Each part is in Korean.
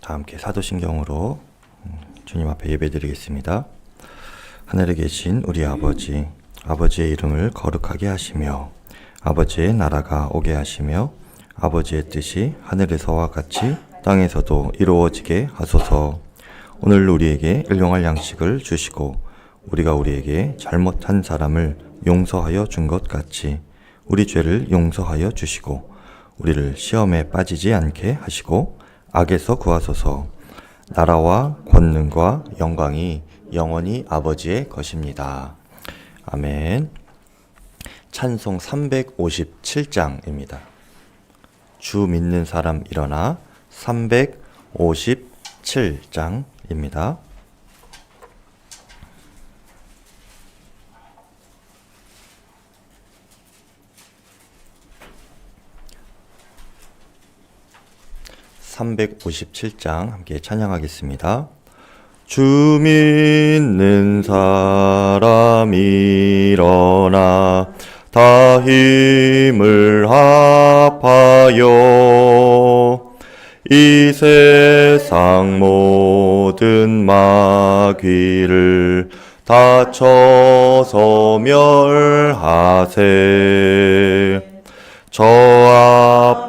다 함께 사도신경으로 주님 앞에 예배드리겠습니다. 하늘에 계신 우리 아버지, 아버지의 이름을 거룩하게 하시며 아버지의 나라가 오게 하시며 아버지의 뜻이 하늘에서와 같이 땅에서도 이루어지게 하소서. 오늘 우리에게 일용할 양식을 주시고 우리가 우리에게 잘못한 사람을 용서하여 준 것 같이 우리 죄를 용서하여 주시고 우리를 시험에 빠지지 않게 하시고 악에서 구하소서. 나라와 권능과 영광이 영원히 아버지의 것입니다. 아멘. 찬송 357장입니다. 주 믿는 사람 일어나 357장입니다. (357장) 함께 찬양하겠습니다. 주 믿는 사람 일어나 다 힘을 합하여 이 세상 모든 마귀를 다쳐서 멸하세. 저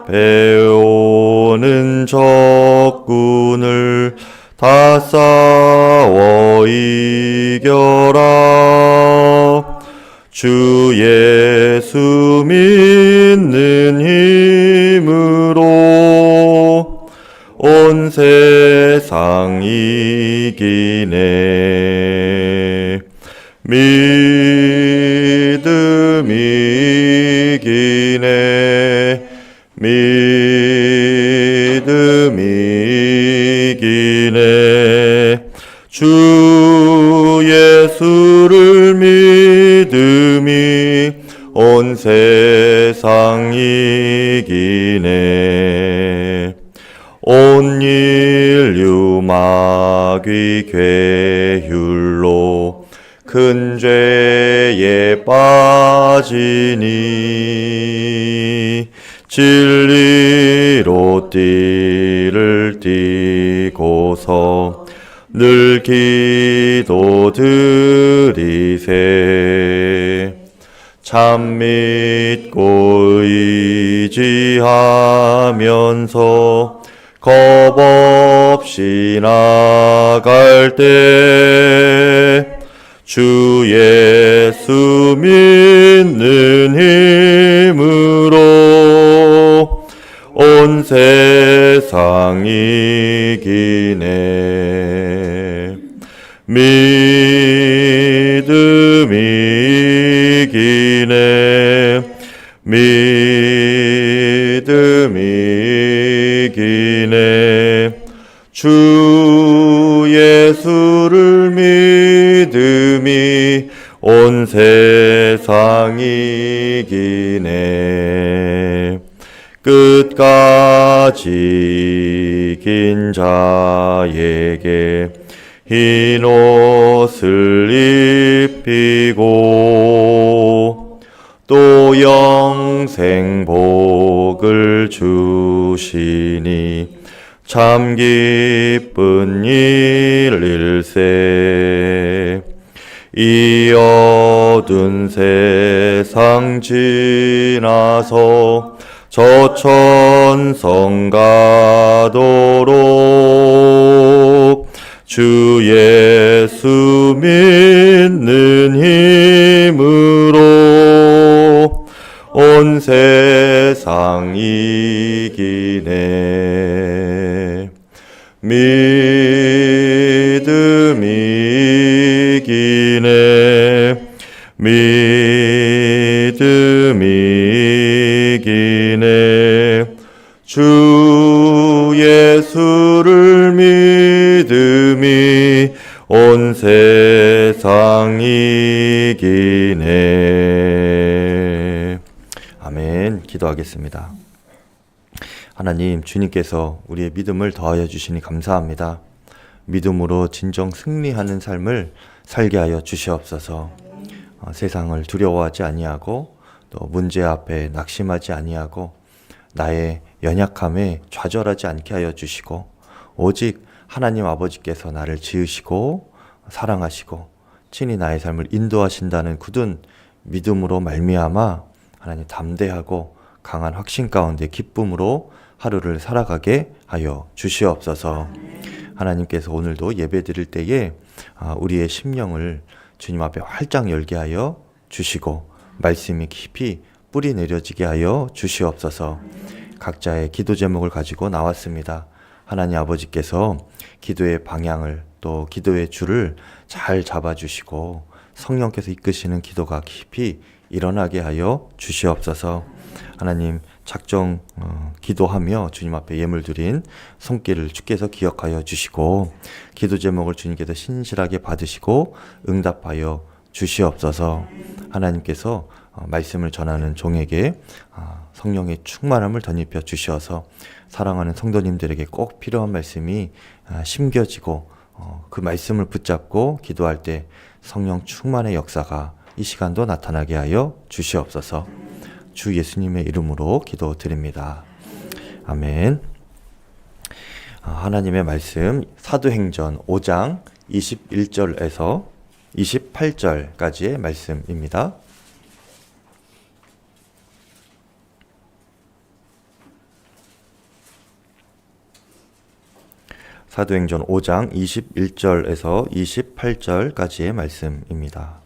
앞에 오는 적군을 다 싸워 이겨라. 주 예수 믿는 힘으로 온 세상 이기네. 믿음이 이기네. 믿음이 이기네. 주 예수를 믿음이 온 세상 이기네. 온 인류 마귀 괴율로 큰 죄에 빠지니 진리로 띠를 띠고서 늘 기도 드리세. 참 믿고 의지하면서 겁 없이 나갈 때 주 예수 믿는 힘으로 온 세상 이기네. 믿음이 이기네. 믿음이 이기네. 주 예수를 믿음이 온 세상 이기네. 끝까지 이긴 자에게 흰 옷을 입히고 또 영생 복을 주시니 참 기쁜 일일세. 이 어두운 세상 지나서 저 천성 가도록 주 예수 믿는 힘으로 온 세상 이기네. 믿음이 이기네. 믿음이 이기네. 주 예수를 믿음이 온 세상 이기네. 아멘. 기도하겠습니다. 하나님, 주님께서 우리의 믿음을 더하여 주시니 감사합니다. 믿음으로 진정 승리하는 삶을 살게 하여 주시옵소서. 세상을 두려워하지 아니하고 또 문제 앞에 낙심하지 아니하고 나의 연약함에 좌절하지 않게 하여 주시고 오직 하나님 아버지께서 나를 지으시고 사랑하시고 친히 나의 삶을 인도하신다는 굳은 믿음으로 말미암아 하나님 담대하고 강한 확신 가운데 기쁨으로 하루를 살아가게 하여 주시옵소서. 하나님께서 오늘도 예배 드릴 때에 우리의 심령을 주님 앞에 활짝 열게 하여 주시고 말씀이 깊이 뿌리 내려지게 하여 주시옵소서. 각자의 기도 제목을 가지고 나왔습니다. 하나님 아버지께서 기도의 방향을 또 기도의 줄을 잘 잡아주시고 성령께서 이끄시는 기도가 깊이 일어나게 하여 주시옵소서. 하나님 작정 기도하며 주님 앞에 예물 드린 손길을 주께서 기억하여 주시고 기도 제목을 주님께서 신실하게 받으시고 응답하여 주시옵소서. 하나님께서 말씀을 전하는 종에게 성령의 충만함을 덧입혀 주셔서 사랑하는 성도님들에게 꼭 필요한 말씀이 심겨지고 그 말씀을 붙잡고 기도할 때 성령 충만의 역사가 이 시간도 나타나게 하여 주시옵소서. 주 예수님의 이름으로 기도드립니다. 아멘. 하나님의 말씀 사도행전 5장 21절에서 28절까지의 말씀입니다. 사도행전 5장 21절에서 28절까지의 말씀입니다.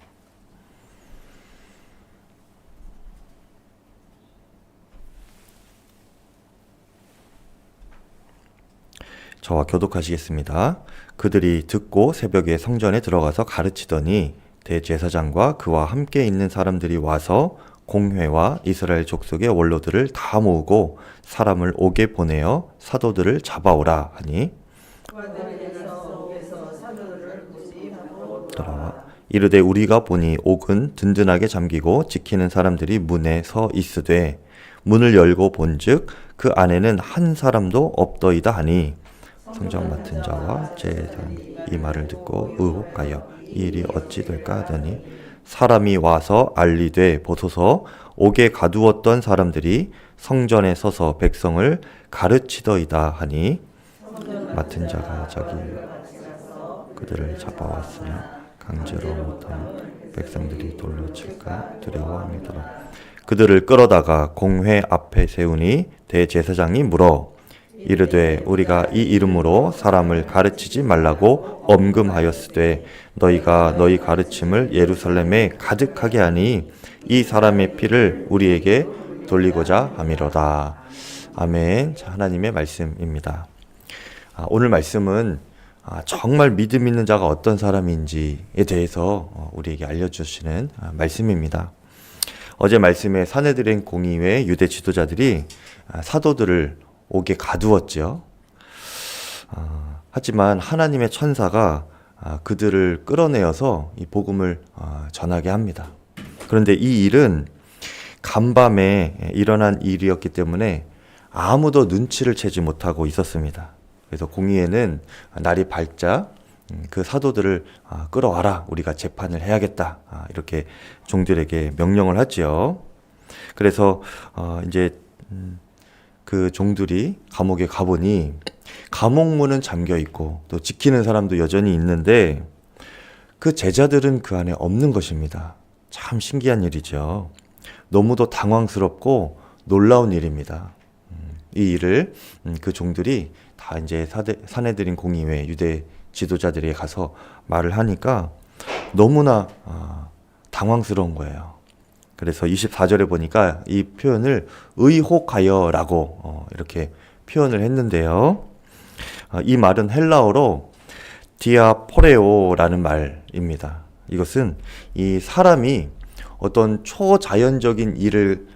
저와 교독하시겠습니다. 그들이 듣고 새벽에 성전에 들어가서 가르치더니 대제사장과 그와 함께 있는 사람들이 와서 공회와 이스라엘 족속의 원로들을 다 모으고 사람을 옥에 보내어 사도들을 잡아오라 하니 이르되 우리가 보니 옥은 든든하게 잠기고 지키는 사람들이 문에 서 있으되 문을 열고 본즉 그 안에는 한 사람도 없더이다 하니 성전 맡은 자와 제사장이 이 말을 듣고 의혹하여 이 일이 어찌 될까 하더니 사람이 와서 알리되 보소서 옥에 가두었던 사람들이 성전에 서서 백성을 가르치더이다 하니 맡은 자가 자기 그들을 잡아왔으나 강제로 못하면 백성들이 돌로 칠까 두려워함이더라. 그들을 끌어다가 공회 앞에 세우니 대제사장이 물어 이르되 우리가 이 이름으로 사람을 가르치지 말라고 엄금하였으되 너희가 너희 가르침을 예루살렘에 가득하게 하니 이 사람의 피를 우리에게 돌리고자 함이로다. 아멘. 자, 하나님의 말씀입니다. 오늘 말씀은 정말 믿음 있는 자가 어떤 사람인지에 대해서 우리에게 알려주시는 말씀입니다. 어제 말씀에 산헤드린 공의회 유대 지도자들이 사도들을 옥에 가두었죠. 하지만 하나님의 천사가 그들을 끌어내어서 이 복음을 전하게 합니다. 그런데 이 일은 간밤에 일어난 일이었기 때문에 아무도 눈치를 채지 못하고 있었습니다. 그래서 공의회는 날이 밝자 그 사도들을 끌어와라, 우리가 재판을 해야겠다, 이렇게 종들에게 명령을 하지요. 그래서 이제 그 종들이 감옥에 가보니 감옥문은 잠겨 있고 또 지키는 사람도 여전히 있는데 그 제자들은 그 안에 없는 것입니다. 참 신기한 일이죠. 너무도 당황스럽고 놀라운 일입니다. 이 일을 그 종들이 다 이제 산헤드린 공의회 유대 지도자들에게 가서 말을 하니까 너무나 당황스러운 거예요. 그래서 24절에 보니까 이 표현을 의혹하여라고 이렇게 표현을 했는데요. 이 말은 헬라어로 디아포레오라는 말입니다. 이것은 이 사람이 어떤 초자연적인 일을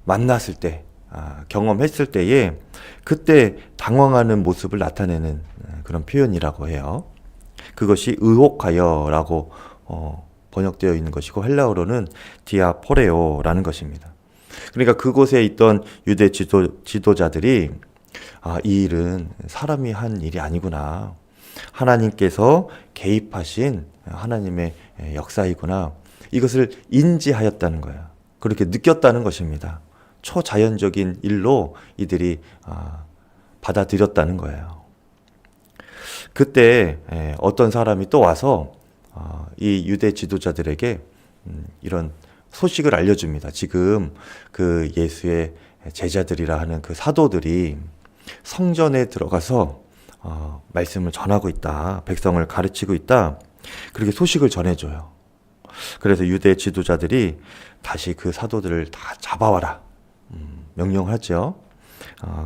만났을 때, 경험했을 때에 그때 당황하는 모습을 나타내는 그런 표현이라고 해요. 그것이 의혹하여라고 번역되어 있는 것이고 헬라어로는 디아포레오라는 것입니다. 그러니까 그곳에 있던 유대 지도자들이 이 일은 사람이 한 일이 아니구나, 하나님께서 개입하신 하나님의 역사이구나, 이것을 인지하였다는 거예요. 그렇게 느꼈다는 것입니다. 초자연적인 일로 이들이 받아들였다는 거예요. 그때 어떤 사람이 또 와서 이 유대 지도자들에게 이런 소식을 알려줍니다. 지금 그 예수의 제자들이라 하는 그 사도들이 성전에 들어가서 말씀을 전하고 있다. 백성을 가르치고 있다. 그렇게 소식을 전해줘요. 그래서 유대 지도자들이 다시 그 사도들을 다 잡아와라. 명령하죠.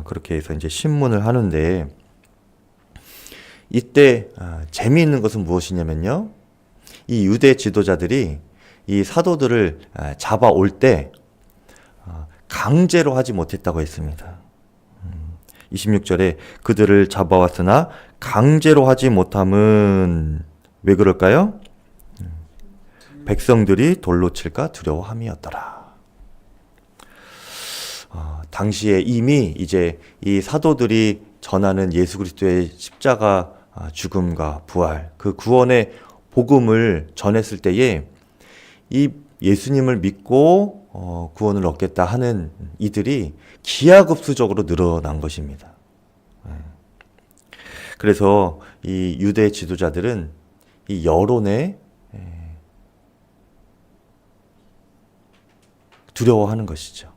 그렇게 해서 이제 신문을 하는데 이때 재미있는 것은 무엇이냐면요. 이 유대 지도자들이 이 사도들을 잡아올 때 강제로 하지 못했다고 했습니다. 26절에 그들을 잡아왔으나 강제로 하지 못함은 왜 그럴까요? 백성들이 돌로 칠까 두려워함이었더라. 당시에 이미 이제 이 사도들이 전하는 예수 그리스도의 십자가 죽음과 부활, 그 구원의 복음을 전했을 때에 이 예수님을 믿고 구원을 얻겠다 하는 이들이 기하급수적으로 늘어난 것입니다. 그래서 이 유대 지도자들은 이 여론에 두려워하는 것이죠.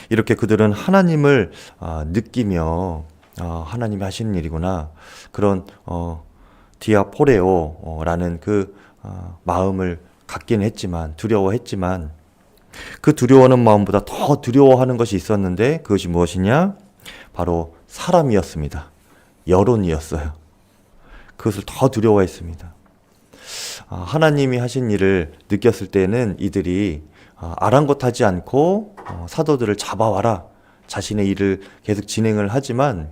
이렇게 그들은 하나님을 느끼며 하나님이 하시는 일이구나 그런 디아포레오라는 그 마음을 갖긴 했지만 두려워했지만 그 두려워하는 마음보다 더 두려워하는 것이 있었는데 그것이 무엇이냐? 바로 사람이었습니다. 여론이었어요. 그것을 더 두려워했습니다. 하나님이 하신 일을 느꼈을 때는 이들이 아랑곳하지 않고 사도들을 잡아와라 자신의 일을 계속 진행을 하지만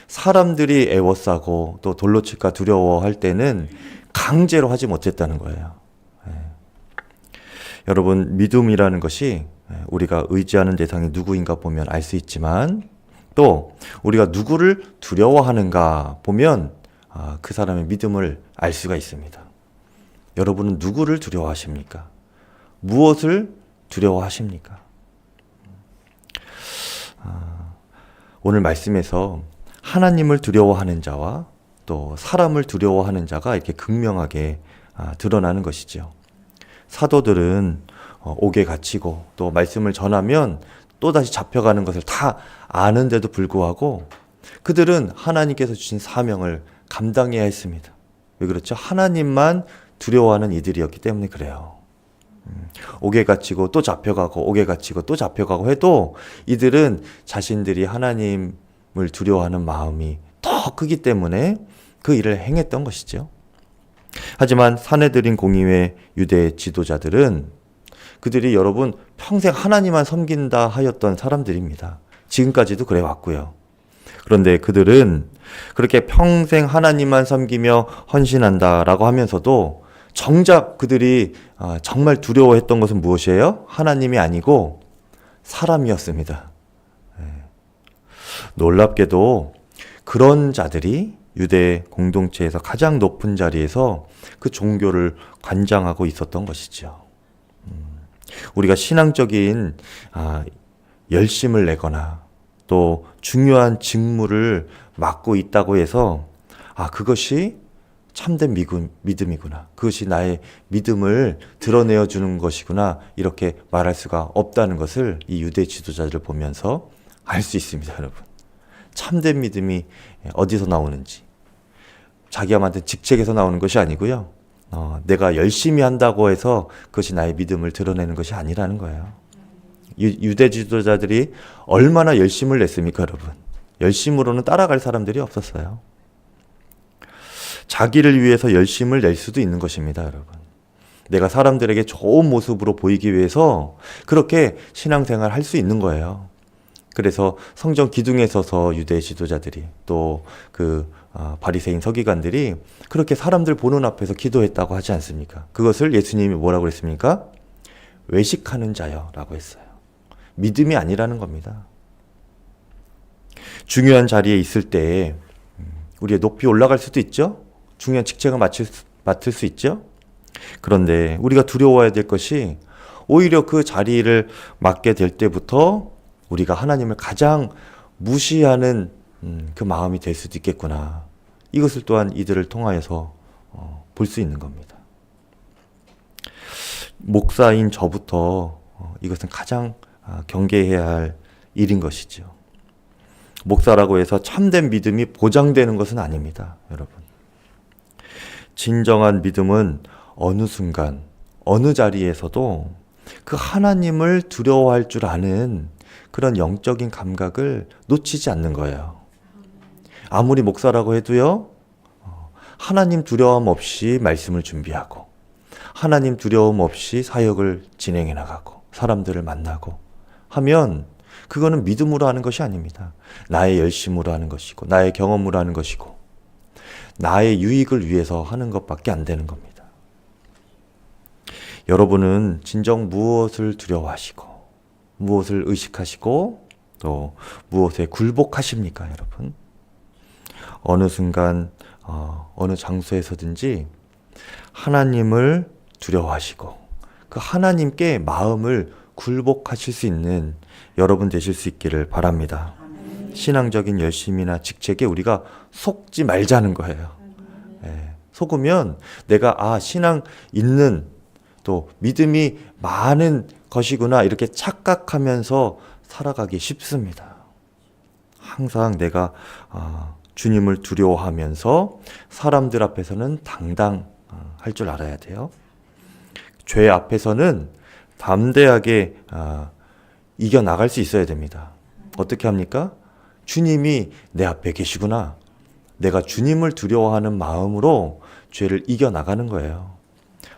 사람들이 애워싸고 또 돌로 칠까 두려워할 때는 강제로 하지 못했다는 거예요. 여러분 믿음이라는 것이 우리가 의지하는 대상이 누구인가 보면 알 수 있지만 또 우리가 누구를 두려워하는가 보면 그 사람의 믿음을 알 수가 있습니다. 여러분은 누구를 두려워하십니까? 무엇을 두려워하십니까? 오늘 말씀에서 하나님을 두려워하는 자와 또 사람을 두려워하는 자가 이렇게 극명하게 드러나는 것이죠. 사도들은 옥에 갇히고 또 말씀을 전하면 또다시 잡혀가는 것을 다 아는데도 불구하고 그들은 하나님께서 주신 사명을 감당해야 했습니다. 왜 그렇죠? 하나님만 두려워하는 이들이었기 때문에 그래요. 옥에 갇히고 또 잡혀가고 옥에 갇히고 또 잡혀가고 해도 이들은 자신들이 하나님을 두려워하는 마음이 더 크기 때문에 그 일을 행했던 것이죠. 하지만 사내들인 공의회 유대 지도자들은 그들이 여러분 평생 하나님만 섬긴다 하였던 사람들입니다. 지금까지도 그래 왔고요. 그런데 그들은 그렇게 평생 하나님만 섬기며 헌신한다라고 하면서도 정작 그들이 정말 두려워했던 것은 무엇이에요? 하나님이 아니고 사람이었습니다. 놀랍게도 그런 자들이 유대 공동체에서 가장 높은 자리에서 그 종교를 관장하고 있었던 것이죠. 우리가 신앙적인 열심을 내거나 또 중요한 직무를 맡고 있다고 해서 그것이 참된 믿음이구나. 그것이 나의 믿음을 드러내어 주는 것이구나. 이렇게 말할 수가 없다는 것을 이 유대 지도자들을 보면서 알 수 있습니다, 여러분. 참된 믿음이 어디서 나오는지. 자기가 만든 직책에서 나오는 것이 아니고요. 내가 열심히 한다고 해서 그것이 나의 믿음을 드러내는 것이 아니라는 거예요. 유대 지도자들이 얼마나 열심을 냈습니까, 여러분? 열심으로는 따라갈 사람들이 없었어요. 자기를 위해서 열심을 낼 수도 있는 것입니다, 여러분. 내가 사람들에게 좋은 모습으로 보이기 위해서 그렇게 신앙생활 할 수 있는 거예요. 그래서 성전 기둥에 서서 유대 지도자들이 또 그 바리새인 서기관들이 그렇게 사람들 보는 앞에서 기도했다고 하지 않습니까? 그것을 예수님이 뭐라고 그랬습니까? 외식하는 자여라고 했어요. 믿음이 아니라는 겁니다. 중요한 자리에 있을 때 우리의 높이 올라갈 수도 있죠. 중요한 직책을 맡을 수 있죠. 그런데 우리가 두려워해야 될 것이 오히려 그 자리를 맡게 될 때부터 우리가 하나님을 가장 무시하는 그 마음이 될 수도 있겠구나. 이것을 또한 이들을 통하여서 볼 수 있는 겁니다. 목사인 저부터 이것은 가장 경계해야 할 일인 것이죠. 목사라고 해서 참된 믿음이 보장되는 것은 아닙니다, 여러분. 진정한 믿음은 어느 순간, 어느 자리에서도 그 하나님을 두려워할 줄 아는 그런 영적인 감각을 놓치지 않는 거예요. 아무리 목사라고 해도요, 하나님 두려움 없이 말씀을 준비하고, 하나님 두려움 없이 사역을 진행해 나가고, 사람들을 만나고 하면 그거는 믿음으로 하는 것이 아닙니다. 나의 열심으로 하는 것이고, 나의 경험으로 하는 것이고, 나의 유익을 위해서 하는 것밖에 안 되는 겁니다. 여러분은 진정 무엇을 두려워하시고, 무엇을 의식하시고, 또 무엇에 굴복하십니까, 여러분? 어느 순간, 어느 장소에서든지 하나님을 두려워하시고, 그 하나님께 마음을 굴복하실 수 있는 여러분 되실 수 있기를 바랍니다. 신앙적인 열심이나 직책에 우리가 속지 말자는 거예요. 속으면 내가 신앙 있는, 또 믿음이 많은 것이구나 이렇게 착각하면서 살아가기 쉽습니다. 항상 내가 주님을 두려워하면서 사람들 앞에서는 당당할 줄 알아야 돼요. 죄 앞에서는 담대하게 이겨나갈 수 있어야 됩니다. 어떻게 합니까? 주님이 내 앞에 계시구나. 내가 주님을 두려워하는 마음으로 죄를 이겨나가는 거예요.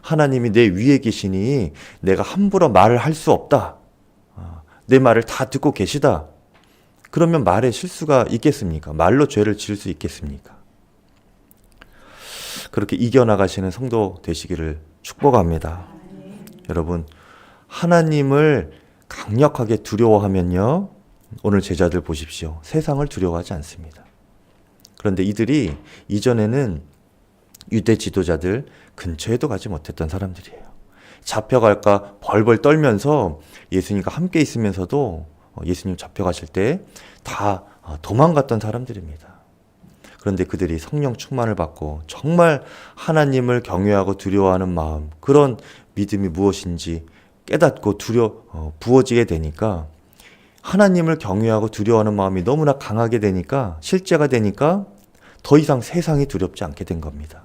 하나님이 내 위에 계시니 내가 함부로 말을 할 수 없다. 내 말을 다 듣고 계시다. 그러면 말에 실수가 있겠습니까? 말로 죄를 지을 수 있겠습니까? 그렇게 이겨나가시는 성도 되시기를 축복합니다. 여러분, 하나님을 강력하게 두려워하면요, 오늘 제자들 보십시오. 세상을 두려워하지 않습니다. 그런데 이들이 이전에는 유대 지도자들 근처에도 가지 못했던 사람들이에요. 잡혀갈까 벌벌 떨면서 예수님과 함께 있으면서도 예수님 잡혀가실 때 다 도망갔던 사람들입니다. 그런데 그들이 성령 충만을 받고 정말 하나님을 경외하고 두려워하는 마음, 그런 믿음이 무엇인지 깨닫고 부어지게 되니까, 하나님을 경외하고 두려워하는 마음이 너무나 강하게 되니까, 실제가 되니까 더 이상 세상이 두렵지 않게 된 겁니다.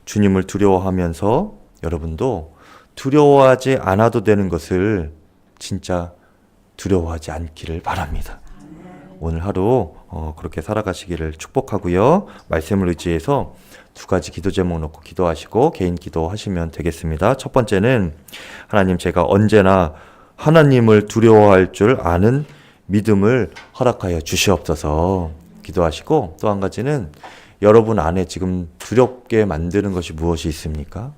주님을 두려워하면서 여러분도 두려워하지 않아도 되는 것을 진짜 두려워하지 않기를 바랍니다. 오늘 하루 그렇게 살아가시기를 축복하고요. 말씀을 의지해서 두 가지 기도 제목 놓고 기도하시고 개인 기도하시면 되겠습니다. 첫 번째는, 하나님, 제가 언제나 하나님을 두려워할 줄 아는 믿음을 허락하여 주시옵소서 기도하시고, 또 한 가지는 여러분 안에 지금 두렵게 만드는 것이 무엇이 있습니까?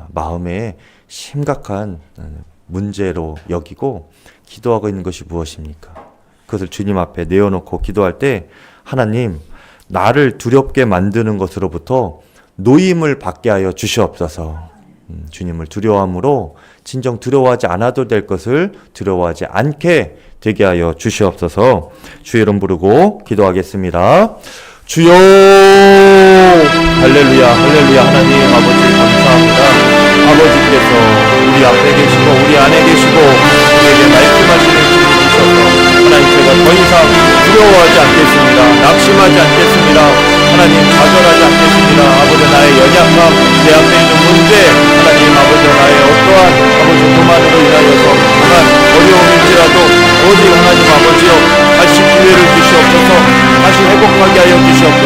마음에 심각한 문제로 여기고 기도하고 있는 것이 무엇입니까? 그것을 주님 앞에 내어놓고 기도할 때, 하나님, 나를 두렵게 만드는 것으로부터 노임을 받게 하여 주시옵소서. 주님을 두려워함으로 진정 두려워하지 않아도 될 것을 두려워하지 않게 되게 하여 주시옵소서. 주의 이름 부르고 기도하겠습니다. 주여, 할렐루야, 할렐루야. 하나님 아버지 감사합니다. 아버지께서 우리 앞에 계시고 우리 안에 계시고 우리에게 말씀하시는 주님이셔서 하나님, 제가 더 이상 두려워하지 않겠습니다. 낙심하지 않겠습니다. 하나님, 좌절하지 않겠습니다. 아버지, 나의 연약함, 내 앞에 있는 문제, 하나님 아버지, 나의 어떠한 아버지 교만으로 인하여서 그러한 어려움일지라도 오직 하나님 아버지여, 다시 기회를 주시옵소서, 다시 회복하게 하여 주시옵소서.